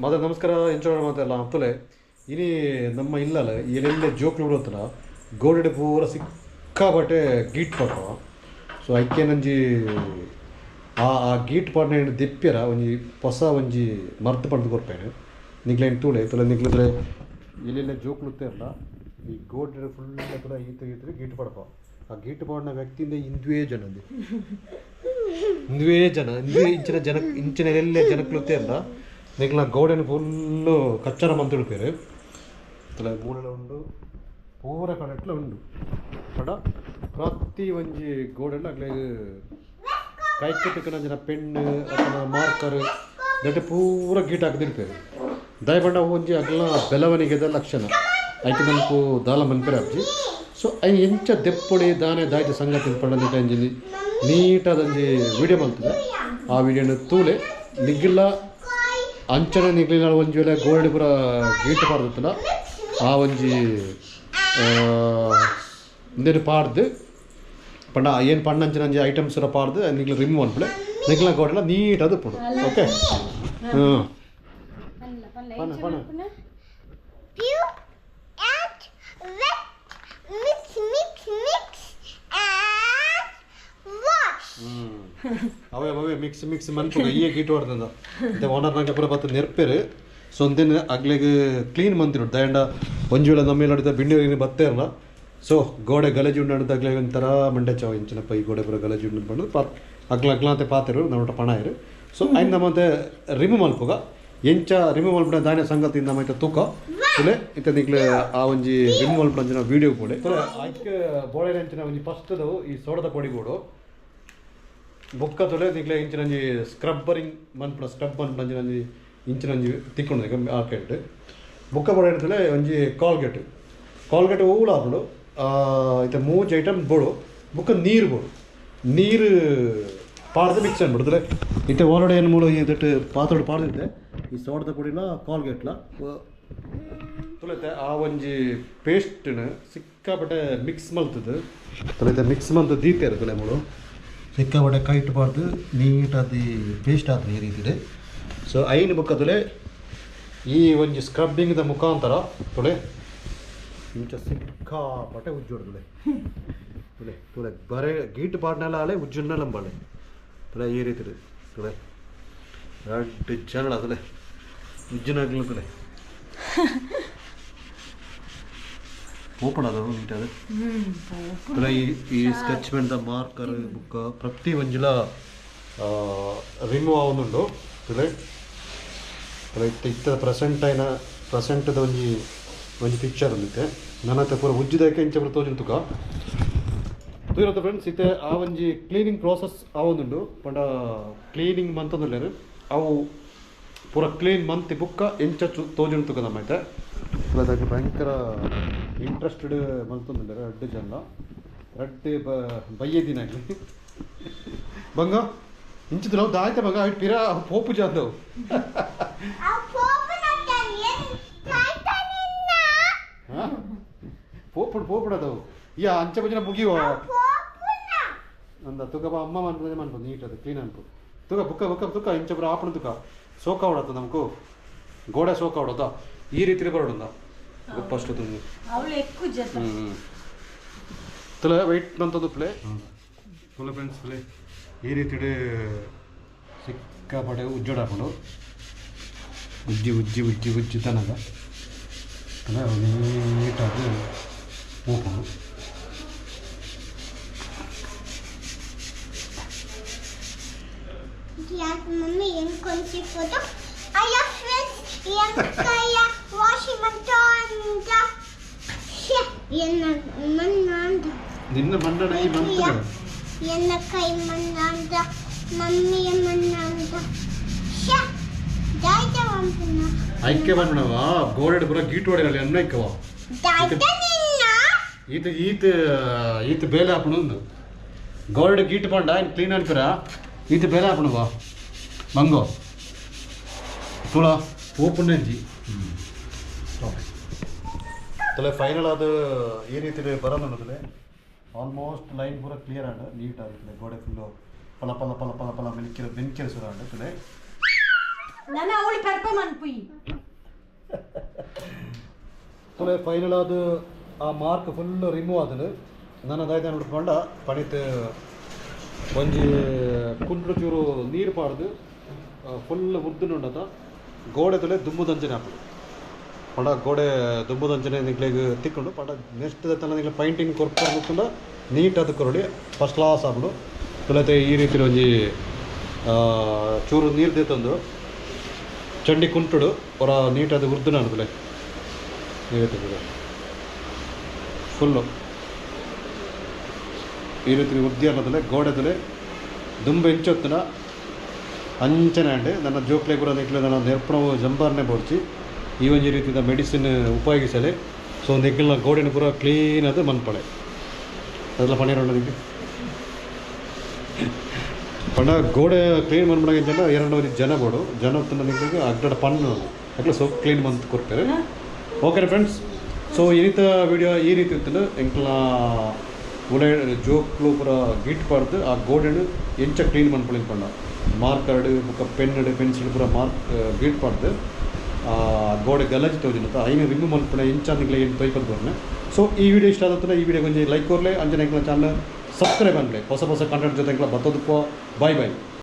ಮತ್ತೆ ನಮಸ್ಕಾರ ಎಂಚೋಣ ಮಾತೆಲ್ಲ ಅಂತಲೇ ಇನಿ ನಮ್ಮ ಇಲ್ಲಲ್ಲ ಎಲ್ಲೆಲ್ಲೇ ಜೋಕ್ಲು ಬಿಡೋತ್ತಲ್ಲ ಗೋಡೆಡೆ ಪೂರ ಸಿಕ್ಕಾಬಟ್ಟೆ ಗೀಟ್ ಪಡ್ವ ಸೊ ಐಕೆ ನಂಜಿ ಆ ಗೀಟ್ ಪಾಡ್ನ ದಿಪ್ಪ್ಯರ ಒಂಜಿ ಹೊಸ ಒಂಜಿ ಮರ್ತು ಪಡ್ದು ಕೊಡ್ಪೇನೆ ನಿಗ್ಲೇನು ತೂಳೆ ತುಲೆ ನಿಗ್ಲಿದ್ರೆ ಎಲ್ಲೆಲ್ಲ ಜೋಕ್ಲು ಇರ್ತಾರಲ್ಲ ಈ ಗೋಡೆ ಫುಲ್ ತುಲ ಈತ ಗೀಟ್ ಪಡ್ಪ ಆ ಗೀಟ್ ಪಾಡ್ನ ವ್ಯಕ್ತಿಯಿಂದ ಇಂದುವೇ ಇಂಚಿನ ಎಲ್ಲೇ ಜನಕ್ಲು ಇರ್ತಾರಲ್ಲ ನಿಗ್ಲ ಗೋಡೆನ ಫುಲ್ಲು ಕಚ್ಚರ ಮಂತುಡ್ಪೇರು ತುಲ ಮೂಲೆಲ ಉಂಡು ಪೂರ ಕಡೆಟ್ಲ ಉಂಡು ಪಡ ಪ್ರತಿ ಒಂಜಿ ಗೋಡೆಲ್ಲ ಅಗ್ಲೇ ಕೈಕಟ್ಟಿನ ಜನ ಪೆನ್ನು ಅಥವಾ ಮಾರ್ಕರ್ ದಟ್ ಪೂರ ಗೀಟ್ ಹಾಕಿದಿರ್ಪೇರು ದಯಪಂಡ ಒಂಜಿ ಅಗ್ಲ ಬೆಳವಣಿಗೆದ ಲಕ್ಷಣ ಐಕೆ ನನ್ಕು ದಾಲ ಮನ್ಪೇರೆ ಅಜ್ಜಿ ಸೊ ಐ ಎಂಚ ದೆಪ್ಪೊಡಿ ದಾನೆ ದಾಯ್ತ ಸಂಗತಿ ಪಂಡ ಅಂಜಿ ನೀಟಾದಂಜಿ ವಿಡಿಯೋ ಮಾಡ್ತದೆ ಆ ವಿಡಿಯೋನ ತೂಲೆ ನಿಗ್ಗಿಲ್ಲ ಅಂಚನೆ ನಿಗ್ಲಿಲ್ಲ ಒಂಜಿ ವೇಳೆ ಗೋಲ್ಡ್ ಪೂರ ಗೀಟ್ ಪಾಡ್ದತ್ತಲ್ಲ ಆ ಒಂಜಿ ಇಂದೇನು ಪಾಡ್ದು ಪಂಡ ಏನು ಪಂಡಂಚಿನ ಒಂಜಿ ಐಟಮ್ಸ್ ಪಾಡ್ದು ನಿಗ್ಲ ರಿಮೂವ್ ಅನ್ಬಿಡೆ ನಿಗ್ಲ ಗೋಡೆಲ್ಲ ನೀಟಾದ ಪುಡು ಓಕೆ ಹ್ಞೂ ಅವೇ ಮಿಕ್ಸ್ ಮನ್ಪುಗ ಈ ಗೀಟ್ ಹೊಡ್ದಂದ ಮತ್ತೆ ಓನರ್ನಾಗ ಪೂರ ಬತ್ತು ನೆರ್ಪೇರು ಸೊ ಒಂದಿನ ಅಗ್ಲಿಗೆ ಕ್ಲೀನ್ ಮಂತಿರು ದಯಂಡ ಒಂಜು ವೇಳೆ ನಮ್ಮ ನೋಡಿದ ಬಿಂಡಿ ಬತ್ತೇ ಇರಲ್ಲ ಸೊ ಗೋಡೆ ಗಲಜಿ ಉಂಡು ಅಗ್ಲಿಗೆ ಒಂಥರ ಮಂಡೆ ಚಾವ ಇಂಚಿನಪ್ಪ ಈ ಗೋಡೆ ಪೂರ ಗಲಜಿ ಉಂಡು ಬಂದು ಅಗ್ಲಂತೆ ಪಾತಿರು ನಮ್ಮ ಪಣ ಇರು ಸೊ ಐಂದ ಮತ್ತೆ ರಿಮೂವ್ ಮಲ್ಪುಗ ಎಂಚ ರಿಮೂವ್ ಮಲ್ಪಡ ದಾನೆ ಸಂಗತಿಯಿಂದ ಮತ್ತೆ ತೂಕ ತುಲೆ ಇತ್ತ ನಿಗ್ಲೆ ಆ ಒಂಜಿ ರಿಮೂವ್ ಮಲ್ಪಡ ವಿಡಿಯೋ ಕೂಡ ಆಯ್ಕೆ ಬೋಳೆ ಅಂಚಿನ ಒಂಜಿ ಫಸ್ಟ್ದು ಈ ಸೋಡದ ಪೊಡಿಗೋಡು ಬೊಕ್ಕ ತೊಲೆ ನಿಗ್ಲೆ ಇಂಚಿನಂಜಿ ಸ್ಕ್ರಬ್ಬರಿಂಗ್ ಮನ್ಪುಡ ಸ್ಕ್ರಬ್ ಮನ್ಪುಡ ಇಂಚಿನಂಜಿ ತಿಕ್ಕೊಂಡು ಆರ್ಕೆಟ್ ಬೊಕ್ಕ ಬೋಡೆ ತೊಲೆ ಒಂಜಿ ಕಾಲ್ಗೇಟ್ ಹೂಳು ಹಾಕೊಂಡು ಇತ್ತೆ ಮೂಜ್ ಐಟಮ್ ಬೋಡು ಬೊಕ್ಕ ನೀರು ಬೋಡು ನೀರು ಪಾಡ್ದು ಮಿಕ್ಸ್ ಅನ್ಬಿಡ್ತಾರೆ ಇತ್ತೆ ಒಳಗಡೆ ಏನು ಮೂಳು ಇದಟ್ಟು ಪಾತ್ರೋಡು ಪಾಡ್ದಿದ್ದೆ ಈ ಸೋಡದ ಪುಡಿಲ ಕಾಲ್ಗೇಟ್ಲ ತುಲೈತೆ ಆ ಒಂಜಿ ಪೇಸ್ಟ್ನ ಸಿಕ್ಕಾಪಟ್ಟೆ ಮಿಕ್ಸ್ ಮಲ್ತದ್ದು ತುಲೈತೆ ಮಿಕ್ಸ್ ಮಲ್ತು ದೀತೇರು ತುಲೆ ಮೂಳು ಸಿಕ್ಕಾಪಟ್ಟೆ ಕೈಟ್ ಪಾಡ್ದು ನೀಟಾಗಿ ಪೇಸ್ಟ್ ಆಯ್ತು ಈ ರೀತಿ ಸೊ ಐನು ಬುಕ್ಕ ತುಲೆ ಈ ಒಂಜಿ ಸ್ಕ್ರಬ್ಬಿಂಗ್ದ ಮುಖಾಂತರ ತುಳೆ ಇಂಚ ಸಿಕ್ಕಾಪಟ್ಟೆ ಉಜ್ಜೋಡು ತುಳೆ ಬರೇ ಗೀಟ್ ಪಾಡ್ನೆಲ್ಲ ಆಳೆ ಉಜ್ಜುನ್ನೆಲ್ಲ ಬಾಳೆ ತುಳೆ ಈ ರೀತಿ ತುಳೆ ಎರಡು ಜನಳ ತುಲೆ ಉಜ್ಜನಾಗ್ಲು ತುಳೆ ಓಪನ್ ಆದವು ನೀಟಾದ ತುಲೆ ಈ ಸ್ಕೆಚ್ ಪೆನ್ದ ಮಾರ್ಕರ್ ಬುಕ್ಕ ಪ್ರತಿ ಒಂಜಿಲ ರಿಮೂವ್ ಆವೊಂದುಂಡು ತುಲೆ ತುಲೆ ಇತ್ತ ಪ್ರೆಸೆಂಟ್ದ ಒಂಜಿ ಪಿಕ್ಚರ್ ಉಂದಿತ್ತೆ ನನ್ನ ಹತ್ರ ಪೂರ ಉಜ್ಜಿದಕ್ಕೆ ಇಂಚ ಪೂರ ತೋಜುಂಡು ತುಕ ತೂಯಿರತ್ತ ಫ್ರೆಂಡ್ಸ್ ಇತ್ತೆ ಆ ಒಂಜಿ ಕ್ಲೀನಿಂಗ್ ಪ್ರೋಸೆಸ್ ಆವೊಂದುಂಡು ಪಂಡ ಕ್ಲೀನಿಂಗ್ ಮಂತಂದುಲ್ಲೇರು ಅವು ಪೂರ ಕ್ಲೀನ್ ಮಂತ್ ಬುಕ್ಕ ಎಂಚ ತೋಜುಂಡು ತುಕ ನಮ್ಮ ಐತೆ ಅದಕ್ಕೆ ಭಯಂಕರ ಇಂಟ್ರೆಸ್ಟೆಡ್ ಮಂತಂದುಲ್ಲೇರು ಎರಡು ಜನ ರಡ್ಡೆ ಬಯ್ಯೆ ದಿನ ಆಗಲಿ ಬಂಗ ಇಂಚಿದ್ರು ನಾವು ದಾಯ್ತ ಮಗ ಇಟ್ಟು ಪಿರ ಪೋಪು ಜಾದವು ಪೋಪುಡದವು ಯಾ ಅಂಚೆ ಬಜ್ಜಿನ ಮುಗಿಯುವ ಅಂದ ತುಕ ಅಮ್ಮ ಮನ್ಪದು ನೀಟದು ಕ್ಲೀನ್ ಅನ್ಪದು ತುಕ ಬುಕ್ಕ ಇಂಚ ಪುರ ಆಪಣ ತುಕ ಸೋಕ ಹೊಡತ್ತ ನಮಕು ಗೋಡೆ ಸೋಕ ಹೊಡೋದ ಈ ರೀತಿ ಬರೋಡ ಫಸ್ಟ್ ತುಲೆ ವೆಯ್ಟ್ ಬಂತದ್ದು ಪ್ಲೇ ತುಲೆ ಫ್ರೆಂಡ್ಸ್ ಪ್ಲೇ ಈ ರೀತಿ ಸಿಕ್ಕಾಪಟ್ಟೆ ಉಜ್ಜೋಡು ಹಾಕೊಂಡು ಉಜ್ಜಿ ತನಕ ನೀಟಾಗಿ ಹೋಗೋದು ಮಮ್ಮಿ ಹೆಂಗೆ ಕೊಂಚಿ ಫೋಟೋ ಅಯ್ಯ ಫ್ರೆಂಡ್ಸ್ ಎಂಕಯ್ಯ ವಾಶಿ ಮಂಟ ನಿನ್ನ ಮಣ್ಣ ಈ ಮಂತ್ರ ಎನ್ನ ಕೈ ಮಣ್ಣ ಅಂತ ಮಮ್ಮಿಯ ಮಣ್ಣ ಅಂತ ದಾಯ್ತ ಮಂಪನ ಐಕ್ಯ ಬಂದ್ಬಿಡವ ಗೋಡೆ ಪೂರ ಗೀಟ್ ಹೊಡೆಯಲ್ಲ ಎನ್ನೈಕವ ಈತ ಬೇಲೆ ಹಾಪಣು ಗೋಲ್ಡ್ ಗೀಟ್ ಪಂಡ ಕ್ಲೀನ್ ಅನ್ಪಿರ ಈತ ಬೇಲೆ ಹಾಪಣುವ ಮಂಗೋ ತುಳ ಓಪಣ್ಣಂಜಿ ತಲೆ ಫೈನಲ್ ಅದು ಈ ರೀತಿ ಬರೋದು ಆಲ್ಮೋಸ್ಟ್ ಲೈನ್ ಪೂರ ಕ್ಲಿಯರ್ ಆಗ ನೀಟ್ ಆಗುತ್ತೆ ಗೋಡೆ ಫುಲ್ಲು ಪಲ ಪಲ ಪಲ ಪಲ ಪಲ ಬೆಂಕಿರ ಸುಧಾರಣೆ ತುಲೆ ನಾನು ಅವಳಿ ಪರ್ಪ ಮನ್ಪುಯಿ ತುಲೆ ಫೈನಲ್ ಅದು ಆ ಮಾರ್ಕ್ ಫುಲ್ ರಿಮೂವ್ ಆದನು ನಾನು ಅದಾಯ್ತು ನೋಡ್ಕೊಂಡ ಪಣಿತು ಒಂಜಿ ಕುಂಟ್ಲು ಚೂರು ನೀರು ಪಾಡ್ದು ಫುಲ್ ಉರ್ದುನುಂಡದ ಗೋಡೆ ತುಲೆ ದುಂಬುದಂಜನೆ ಹಾಕೋದು ಪಂಡ ಗೋಡೆ ದುಂಬುದಂಜನೆ ನಿಗ್ಲಿಗೆ ತಿಕ್ಕೊಂಡು ಪಂಡ ನೆಕ್ಸ್ಟ್ ತನ ನಿಗ್ಲ ಪೈಂಟಿಂಗ್ ಕೊರ್ಕೊಂಡು ನೀಟ್ ಅದು ಕೊರಡಿ ಫಸ್ಟ್ ಕ್ಲಾಸ್ ಆಗ್ಬಿಡು ತುಲತೆ ಈ ರೀತಿ ಒಂಜಿ ಚೂರು ನೀರು ತಂದು ಚಂಡಿ ಕುಂಟುಡು ಅವರ ನೀಟ್ ಅದು ಉರ್ದು ನಾನುಲೆ ಈ ರೀತಿ ಫುಲ್ಲು ಈ ರೀತಿ ಉದ್ದಿ ಅನ್ನೋದಲ್ಲೇ ಗೋಡೆದಲ್ಲೇ ದುಂಬು ಹೆಂಚೊತ್ತನ ಅಂಚನೆ ಅಂಡೆ ನನ್ನ ಜೋಕ್ಲೆ ಕೂಡ ನಿಕ್ಲೆ ನನ್ನ ನೆರ್ಪಣವು ಜಂಬಾರನೆ ಬೋಡ್ಚಿ ಈ ಒಂದು ರೀತಿಯ ಮೆಡಿಸಿನ್ ಉಪಯೋಗಿಸಲೆ ಸೊ ನಿಕ್ಲಿನ ಗೋಡೆನ ಪೂರ ಕ್ಲೀನ್ ಅದು ಮನ್ಪಳೆ ಅದೆಲ್ಲ ಪಣೀರೋದಿಕ್ಕೆ ಪಂಡ ಗೋಡೆ ಕ್ಲೀನ್ ಮನ್ಪಡಂತ ಎರಡು ಜನ ಬೋಡು ಜನ ಹೊತ್ತಿನ ನಿಕ್ಲಿಗೆ ಅಡ್ಡ ಪಣ್ಣು ಅಟ್ಲ ಸೊ ಕ್ಲೀನ್ ಮಂತ್ ಕೊಡ್ತಾರೆ ಓಕೆ ಫ್ರೆಂಡ್ಸ್ ಸೊ ಈ ರೀತಿ ವಿಡಿಯೋ ಈ ರೀತಿ ಇತ್ತು ಎಂಕ್ಲ ಉಲೆ ಜೋಕ್ಲು ಪೂರ ಗೀಟ್ ಪಾಡ್ದು ಆ ಗೋಡೆನು ಎಂಚ ಕ್ಲೀನ್ ಮನ್ಪಳಿನ ಪಂಡ ಮಾರ್ಕರ್ಡ್ ಬುಕ್ಕ ಪೆನ್ನುಡು ಪೆನ್ಸಿಲ್ ಪೂರ ಮಾರ್ಕ್ ಗೀಟ್ ಪಾಡ್ದು ಗೋಡೆ ಗಲಜಿ ತೋಜಿನ ಐನ ರಿಮೂವ್ ಮಲ್ಪಣೆ ಎಂಚ ನಿಗ್ಲೆ ಏನು ತೊಯ್ಪದು ಬರ್ನೆ ಸೊ ಈ ವಿಡಿಯೋ ಇಷ್ಟ ಆದತ್ತನ ಈ ವಿಡಿಯೋ ಕೊಂಚ ಲೈಕ್ ಕೊರ್ಲೆ ಅಂಜನೆ ಎಂಕ್ಲ ಚಾನಲ್ ಸಬ್ಸ್ಕ್ರೈಬ್ ಅನ್ಲೆ ಹೊಸ ಹೊಸ ಕಂಟೆಂಟ್ ಜೊತೆ ಎಂಕ್ಲ ಬತ್ತೋದಕ್ಕೋ ಬಾಯ್ ಬಾಯ್